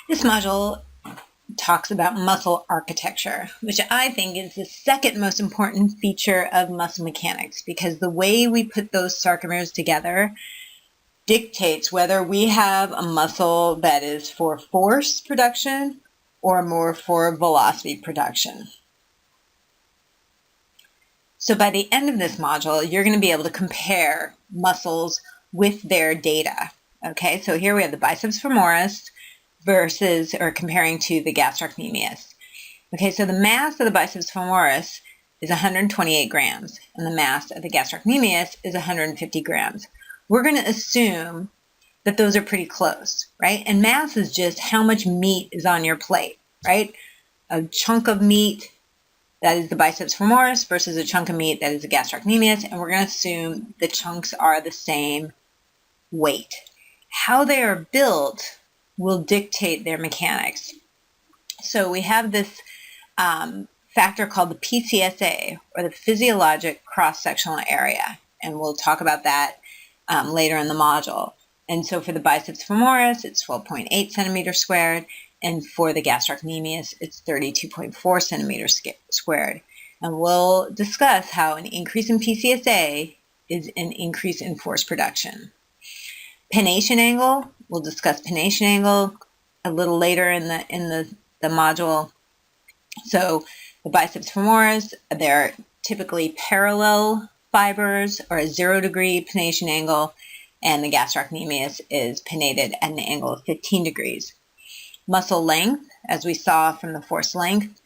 This module talks about muscle architecture, which I think is the second most important feature of muscle mechanics, because the way we put those sarcomeres together dictates whether we have a muscle that is for force production or more for velocity production. So by the end of this module, you're going to be able to compare muscles with their data. Okay, so here we have the biceps femoris versus, or comparing to the gastrocnemius. Okay, so the mass of the biceps femoris is 128 grams, and the mass of the gastrocnemius is 150 grams. We're going to assume that those are pretty close, right? And mass is just how much meat is on your plate, right? A chunk of meat, that is the biceps femoris, versus a chunk of meat, that is the gastrocnemius, and we're going to assume the chunks are the same weight. How they are built will dictate their mechanics. So we have this factor called the PCSA, or the physiologic cross-sectional area, and we'll talk about that later in the module. And so for the biceps femoris, it's 12.8 centimeters squared, and for the gastrocnemius, it's 32.4 centimeters squared. And we'll discuss how an increase in PCSA is an increase in force production. Pennation angle, we'll discuss pennation angle a little later in the module. So the biceps femoris, they're typically parallel fibers or a 0-degree pennation angle, and the gastrocnemius is pennated at an angle of 15 degrees. Muscle length, as we saw from the force length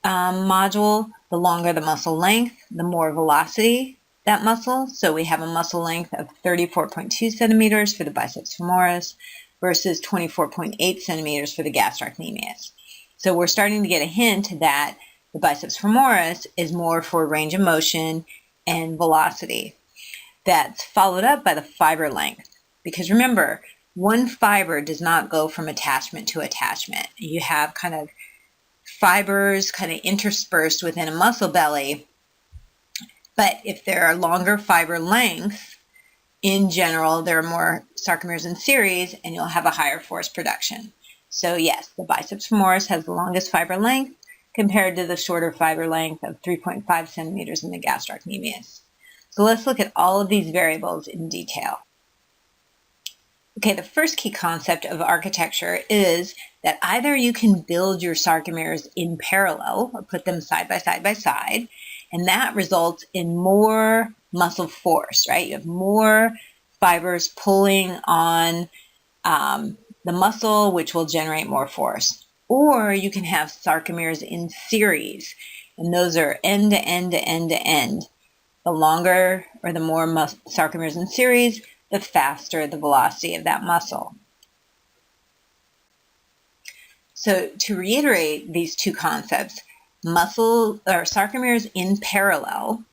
module, the longer the muscle length, the more velocity that muscle. So we have a muscle length of 34.2 centimeters for the biceps femoris versus 24.8 centimeters for the gastrocnemius. So we're starting to get a hint that the biceps femoris is more for range of motion and velocity. That's followed up by the fiber length. Because remember, one fiber does not go from attachment to attachment. You have kind of fibers kind of interspersed within a muscle belly. But if there are longer fiber lengths, in general, there are more sarcomeres in series, and you'll have a higher force production. So yes, the biceps femoris has the longest fiber length compared to the shorter fiber length of 3.5 centimeters in the gastrocnemius. So let's look at all of these variables in detail. Okay, the first key concept of architecture is that either you can build your sarcomeres in parallel or put them side by side, and that results in more muscle force, right? You have more fibers pulling on the muscle, which will generate more force. Or you can have sarcomeres in series, and those are end to end to end to end. The longer or the more sarcomeres in series, the faster the velocity of that muscle. So to reiterate these two concepts, sarcomeres in parallel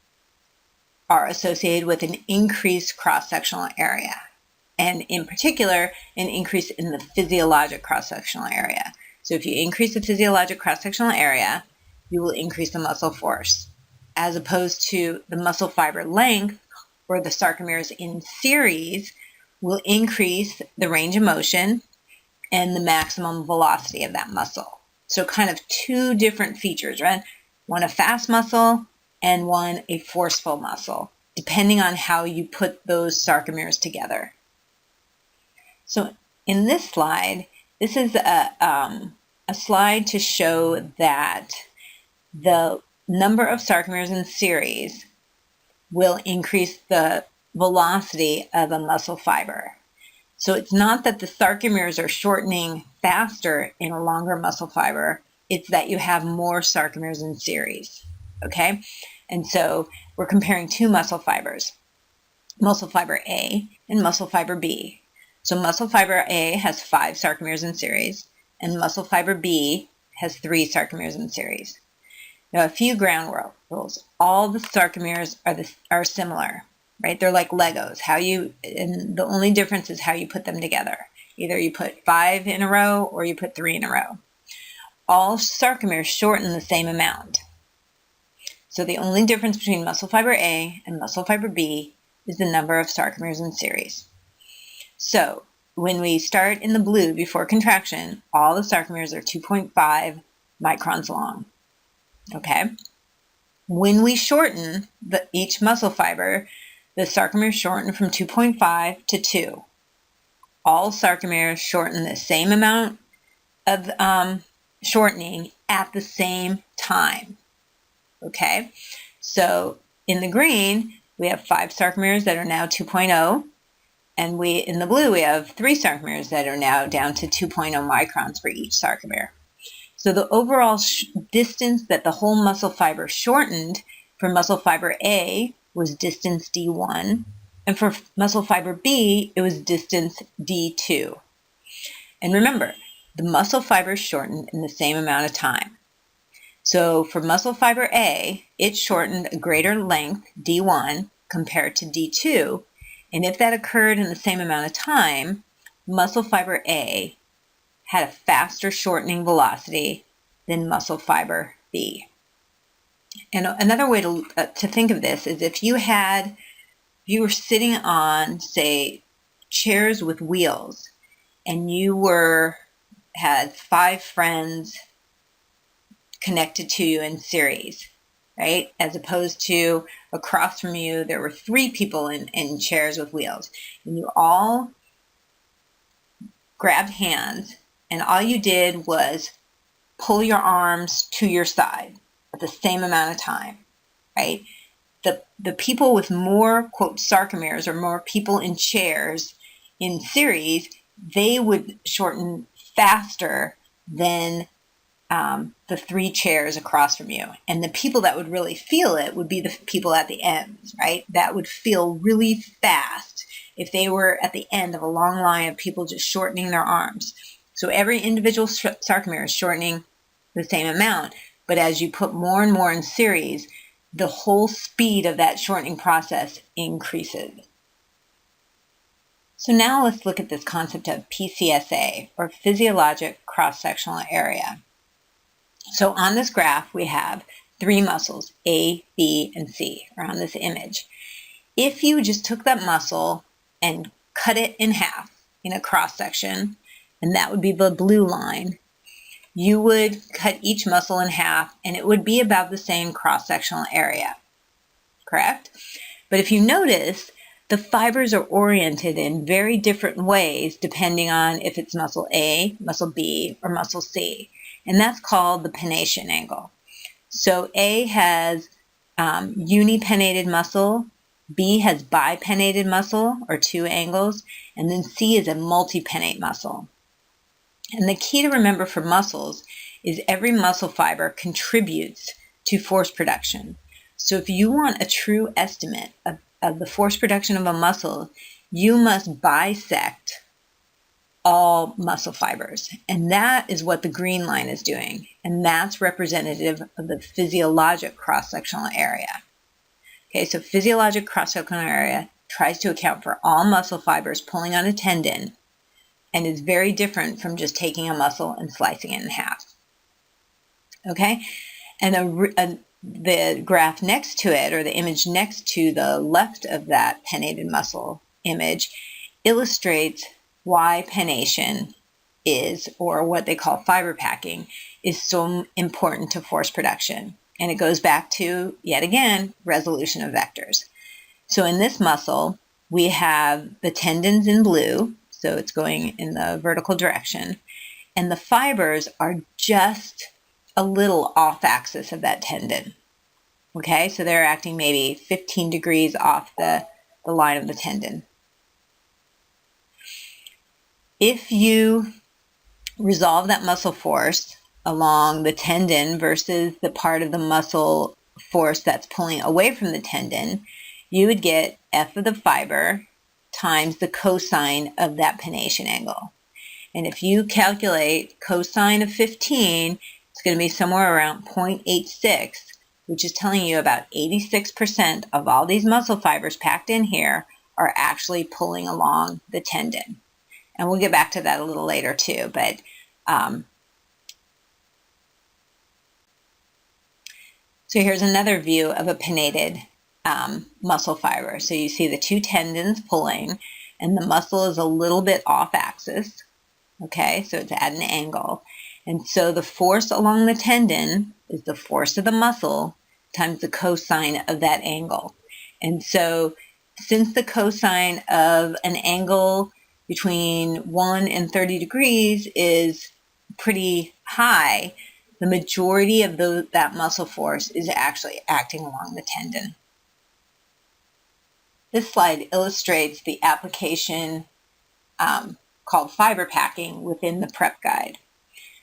are associated with an increased cross-sectional area, and in particular, an increase in the physiologic cross-sectional area. So if you increase the physiologic cross-sectional area, you will increase the muscle force, as opposed to the muscle fiber length, or the sarcomeres in series, will increase the range of motion and the maximum velocity of that muscle. So kind of two different features, right? One a fast muscle and one a forceful muscle, depending on how you put those sarcomeres together. So in this slide, this is a slide to show that the number of sarcomeres in series will increase the velocity of a muscle fiber. So it's not that the sarcomeres are shortening faster in a longer muscle fiber, it's that you have more sarcomeres in series, okay? And so we're comparing two muscle fibers, muscle fiber A and muscle fiber B. So muscle fiber A has 5 sarcomeres in series, and muscle fiber B has 3 sarcomeres in series. Now, a few ground rules. All the sarcomeres are similar, right? They're like Legos. And the only difference is how you put them together. Either you put 5 in a row or you put 3 in a row. All sarcomeres shorten the same amount. So the only difference between muscle fiber A and muscle fiber B is the number of sarcomeres in series. So when we start in the blue before contraction, all the sarcomeres are 2.5 microns long. Okay? When we shorten each muscle fiber, the sarcomeres shorten from 2.5 to 2. All sarcomeres shorten the same amount of shortening at the same time. Okay? So in the green, we have 5 sarcomeres that are now 2.0. And in the blue, we have 3 sarcomeres that are now down to 2.0 microns for each sarcomere. So the overall distance that the whole muscle fiber shortened for muscle fiber A was distance D1, and for muscle fiber B, it was distance D2. And remember, the muscle fibers shortened in the same amount of time. So for muscle fiber A, it shortened a greater length, D1, compared to D2, and if that occurred in the same amount of time, muscle fiber A had a faster shortening velocity than muscle fiber B. And another way to think of this is if you were sitting on, say, chairs with wheels, and you had 5 friends connected to you in series, right? As opposed to across from you, there were 3 people in chairs with wheels, and you all grabbed hands, and all you did was pull your arms to your side at the same amount of time, right? The people with more, quote, sarcomeres, or more people in chairs in series, they would shorten faster than the 3 chairs across from you. And the people that would really feel it would be the people at the ends, right? That would feel really fast if they were at the end of a long line of people just shortening their arms. So every individual sarcomere is shortening the same amount, but as you put more and more in series, the whole speed of that shortening process increases. So now let's look at this concept of PCSA, or physiologic cross-sectional area. So on this graph, we have 3 muscles, A, B, and C, are on this image. If you just took that muscle and cut it in half in a cross-section, and that would be the blue line, you would cut each muscle in half, and it would be about the same cross-sectional area, correct? But if you notice, the fibers are oriented in very different ways depending on if it's muscle A, muscle B, or muscle C. And that's called the pennation angle. So A has unipennated muscle, B has bipennated muscle, or 2 angles, and then C is a multipennate muscle. And the key to remember for muscles is every muscle fiber contributes to force production. So if you want a true estimate of the force production of a muscle, you must bisect all muscle fibers. And that is what the green line is doing. And that's representative of the physiologic cross-sectional area. Okay, so physiologic cross-sectional area tries to account for all muscle fibers pulling on a tendon, and is very different from just taking a muscle and slicing it in half. Okay, and the graph next to it, or the image next to the left of that pennated muscle image, illustrates why pennation is, or what they call fiber packing, is so important to force production. And it goes back to, yet again, resolution of vectors. So in this muscle, we have the tendons in blue, so it's going in the vertical direction, and the fibers are just a little off axis of that tendon. Okay, so they're acting maybe 15 degrees off the line of the tendon. If you resolve that muscle force along the tendon versus the part of the muscle force that's pulling away from the tendon, you would get F of the fiber times the cosine of that pennation angle. And if you calculate cosine of 15, it's going to be somewhere around 0.86, which is telling you about 86% of all these muscle fibers packed in here are actually pulling along the tendon. And we'll get back to that a little later too, but so here's another view of a pennated muscle fiber. So you see the 2 tendons pulling. and the muscle is a little bit off axis. Okay, so it's at an angle. And so the force along the tendon is the force of the muscle times the cosine of that angle. And so since the cosine of an angle between 1 and 30 degrees is pretty high, the majority of that muscle force is actually acting along the tendon. This slide illustrates the application called fiber packing within the prep guide.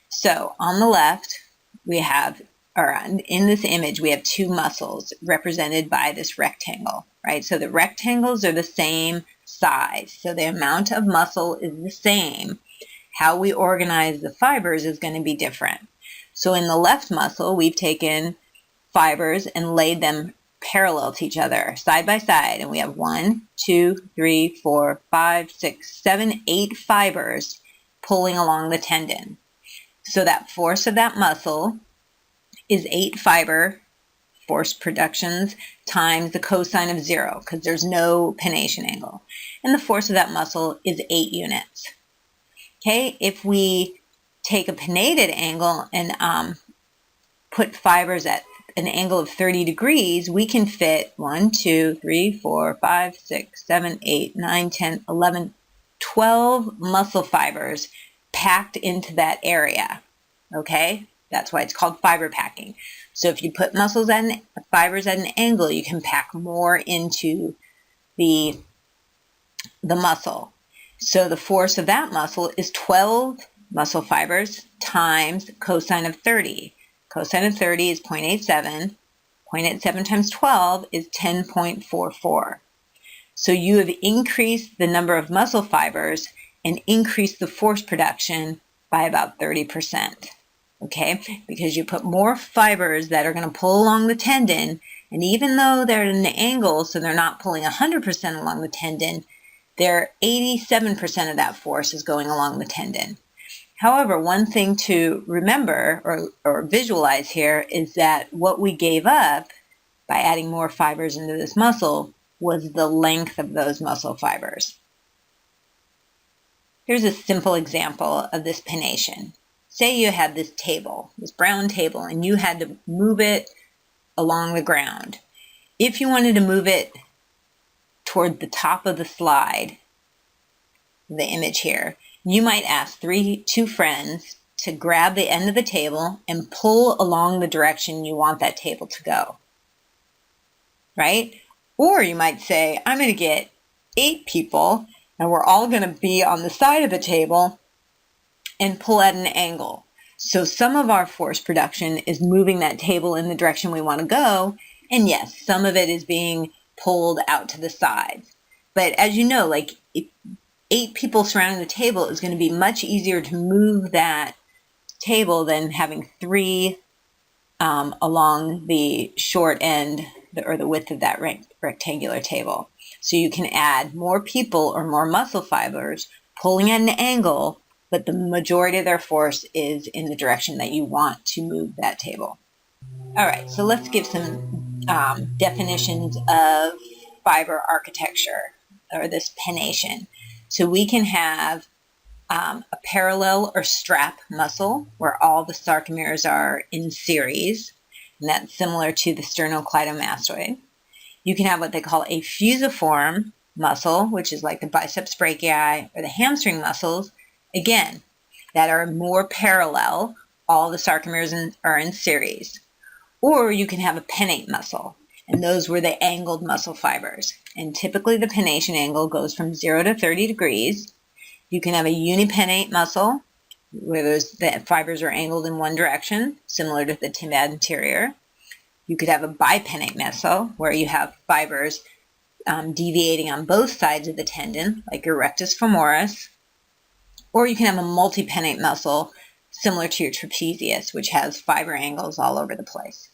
So on the left, we have, or in this image, we have two muscles represented by this rectangle, right? So the rectangles are the same size. So the amount of muscle is the same. How we organize the fibers is going to be different. So in the left muscle, we've taken fibers and laid them parallel to each other, side by side. And we have 1, 2, 3, 4, 5, 6, 7, 8 fibers pulling along the tendon. So that force of that muscle is 8 fiber force productions times the cosine of 0, because there's no pennation angle. And the force of that muscle is 8 units. Okay, if we take a pennated angle and put fibers at an angle of 30 degrees, we can fit 1, 2, 3, 4, 5, 6, 7, 8, 9, 10, 11, 12 muscle fibers packed into that area. Okay, that's why it's called fiber packing. So if you put fibers at an angle, you can pack more into the muscle. So the force of that muscle is 12 muscle fibers times cosine of 30. Cosine of 30 is 0.87. 0.87 times 12 is 10.44. So you have increased the number of muscle fibers and increased the force production by about 30%. Okay, because you put more fibers that are going to pull along the tendon, and even though they're at an angle, so they're not pulling 100% along the tendon, they're 87% of that force is going along the tendon. However, one thing to remember or visualize here is that what we gave up by adding more fibers into this muscle was the length of those muscle fibers. Here's a simple example of this pennation. Say you had this table, this brown table, and you had to move it along the ground. If you wanted to move it toward the top of the slide, the image here, you might ask two friends to grab the end of the table and pull along the direction you want that table to go, right? Or you might say, I'm going to get 8 people and we're all going to be on the side of the table and pull at an angle. So some of our force production is moving that table in the direction we want to go. And yes, some of it is being pulled out to the sides. But as you know, like 8 people surrounding the table is going to be much easier to move that table than having 3 along the short end or the width of that rectangular table. So you can add more people or more muscle fibers pulling at an angle, but the majority of their force is in the direction that you want to move that table. All right, so let's give some definitions of fiber architecture, or this pennation. So we can have a parallel or strap muscle where all the sarcomeres are in series, and that's similar to the sternocleidomastoid. You can have what they call a fusiform muscle, which is like the biceps brachii or the hamstring muscles, again, that are more parallel. All the sarcomeres are in series. Or you can have a pennate muscle, and those were the angled muscle fibers. And typically the pennation angle goes from 0 to 30 degrees. You can have a unipennate muscle, where the fibers are angled in one direction, similar to the tibia anterior. You could have a bipennate muscle, where you have fibers deviating on both sides of the tendon, like your rectus femoris. Or you can have a multipennate muscle, similar to your trapezius, which has fiber angles all over the place.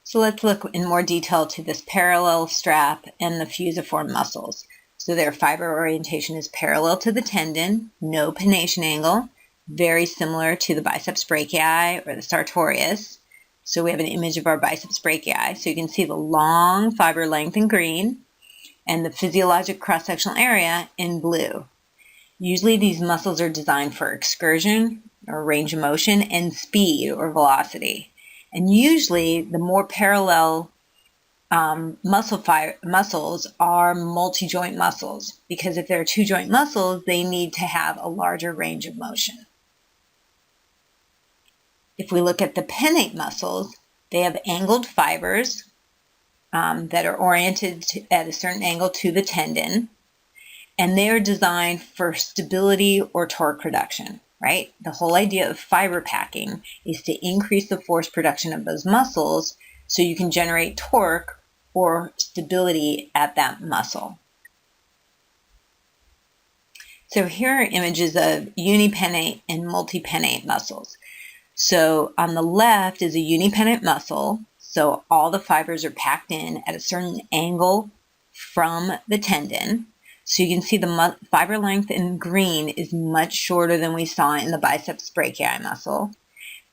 So let's look in more detail to this parallel strap and the fusiform muscles. So their fiber orientation is parallel to the tendon, no pennation angle, very similar to the biceps brachii or the sartorius. So we have an image of our biceps brachii. So you can see the long fiber length in green. and the physiologic cross-sectional area in blue. Usually these muscles are designed for excursion or range of motion and speed or velocity. And usually the more parallel muscles are multi-joint muscles, because if they're two-joint muscles, they need to have a larger range of motion. If we look at the pennate muscles, they have angled fibers that are oriented at a certain angle to the tendon, and they are designed for stability or torque production, right? The whole idea of fiber packing is to increase the force production of those muscles so you can generate torque or stability at that muscle. So here are images of unipennate and multipennate muscles. So on the left is a unipennate muscle. So all the fibers are packed in at a certain angle from the tendon. So you can see the fiber length in green is much shorter than we saw in the biceps brachii muscle.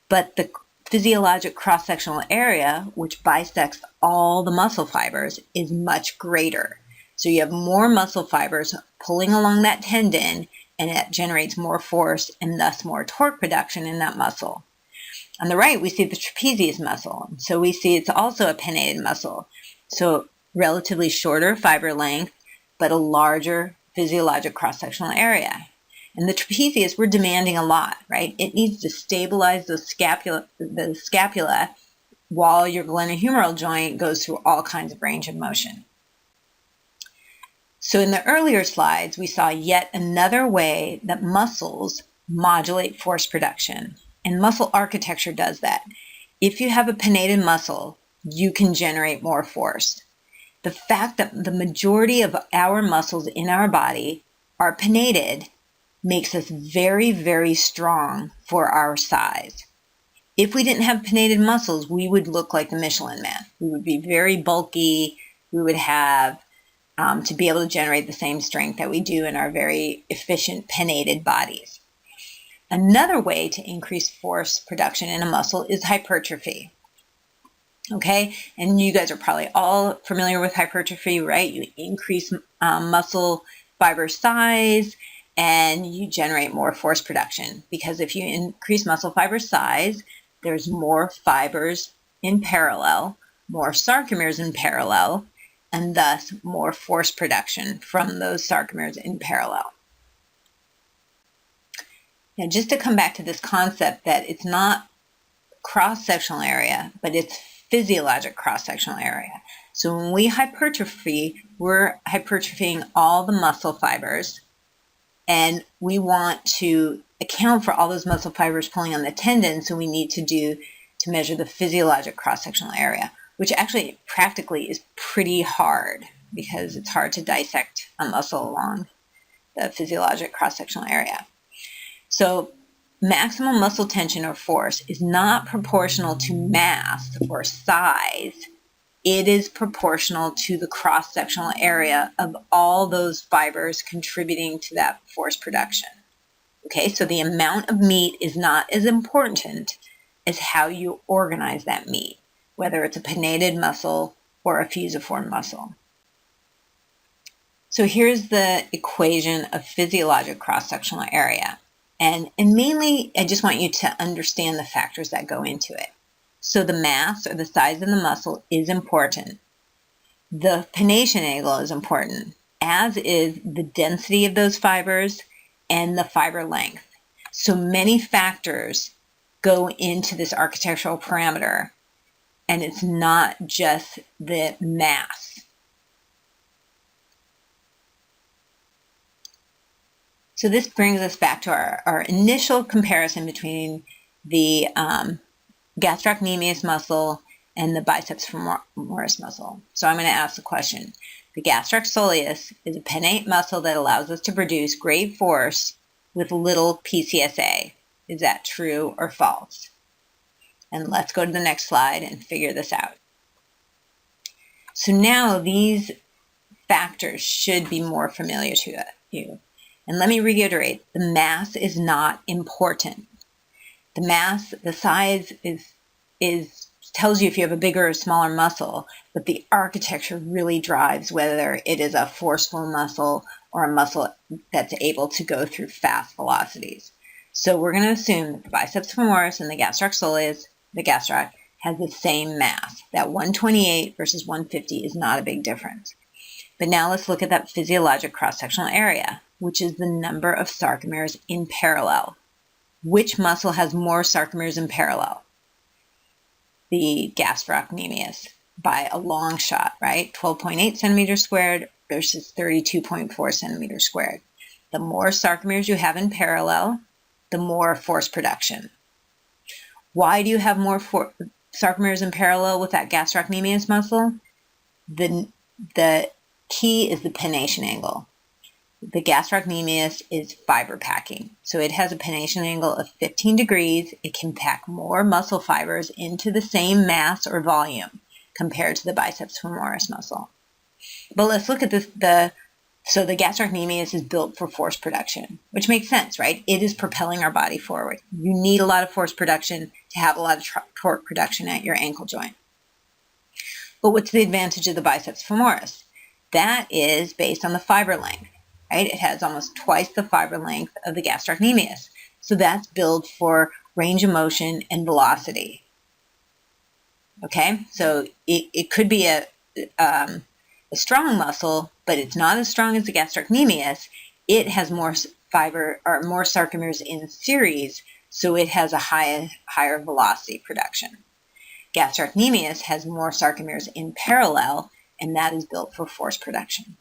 But the physiologic cross-sectional area, which bisects all the muscle fibers, is much greater. So you have more muscle fibers pulling along that tendon, and it generates more force and thus more torque production in that muscle. On the right, we see the trapezius muscle. So we see it's also a pennated muscle. So relatively shorter fiber length, but a larger physiologic cross-sectional area. And the trapezius, we're demanding a lot, right? It needs to stabilize the scapula while your glenohumeral joint goes through all kinds of range of motion. So in the earlier slides, we saw yet another way that muscles modulate force production. And muscle architecture does that. If you have a pennated muscle, you can generate more force. The fact that the majority of our muscles in our body are pennated makes us very, very strong for our size. If we didn't have pennated muscles, we would look like the Michelin Man. We would be very bulky. We would have to be able to generate the same strength that we do in our very efficient pennated bodies. Another way to increase force production in a muscle is hypertrophy. Okay, and you guys are probably all familiar with hypertrophy, right? You increase muscle fiber size and you generate more force production, because if you increase muscle fiber size, there's more fibers in parallel, more sarcomeres in parallel, and thus more force production from those sarcomeres in parallel. Now, just to come back to this concept that it's not cross-sectional area, but it's physiologic cross-sectional area. So when we hypertrophy, we're hypertrophying all the muscle fibers, and we want to account for all those muscle fibers pulling on the tendon, so we need to measure the physiologic cross-sectional area, which actually practically is pretty hard because it's hard to dissect a muscle along the physiologic cross-sectional area. So maximum muscle tension or force is not proportional to mass or size. It is proportional to the cross-sectional area of all those fibers contributing to that force production. Okay, so the amount of meat is not as important as how you organize that meat, whether it's a pennated muscle or a fusiform muscle. So here's the equation of physiologic cross-sectional area. And mainly, I just want you to understand the factors that go into it. So the mass or the size of the muscle is important. The pennation angle is important, as is the density of those fibers and the fiber length. So many factors go into this architectural parameter, and it's not just the mass. So this brings us back to our initial comparison between the gastrocnemius muscle and the biceps femoris muscle. So I'm going to ask the question. The gastroc soleus is a pennate muscle that allows us to produce great force with little PCSA. Is that true or false? And let's go to the next slide and figure this out. So now these factors should be more familiar to you. And let me reiterate, the mass is not important. The mass, the size is tells you if you have a bigger or smaller muscle, but the architecture really drives whether it is a forceful muscle or a muscle that's able to go through fast velocities. So we're going to assume that the biceps femoris and the gastroc soleus, the gastroc, has the same mass. That 128 versus 150 is not a big difference. But now let's look at that physiologic cross-sectional area, which is the number of sarcomeres in parallel. Which muscle has more sarcomeres in parallel? The gastrocnemius, by a long shot, right? 12.8 centimeters squared versus 32.4 centimeters squared. The more sarcomeres you have in parallel, the more force production. Why do you have more sarcomeres in parallel with that gastrocnemius muscle? The key is the pennation angle. The gastrocnemius is fiber packing. So it has a pennation angle of 15 degrees. It can pack more muscle fibers into the same mass or volume compared to the biceps femoris muscle. But let's look at so the gastrocnemius is built for force production, which makes sense, right? It is propelling our body forward. You need a lot of force production to have a lot of torque production at your ankle joint. But what's the advantage of the biceps femoris? That is based on the fiber length, right? It has almost twice the fiber length of the gastrocnemius. So that's built for range of motion and velocity. Okay, so it could be a strong muscle, but it's not as strong as the gastrocnemius. It has more fiber or more sarcomeres in series, so it has a higher velocity production. Gastrocnemius has more sarcomeres in parallel, and that is built for force production.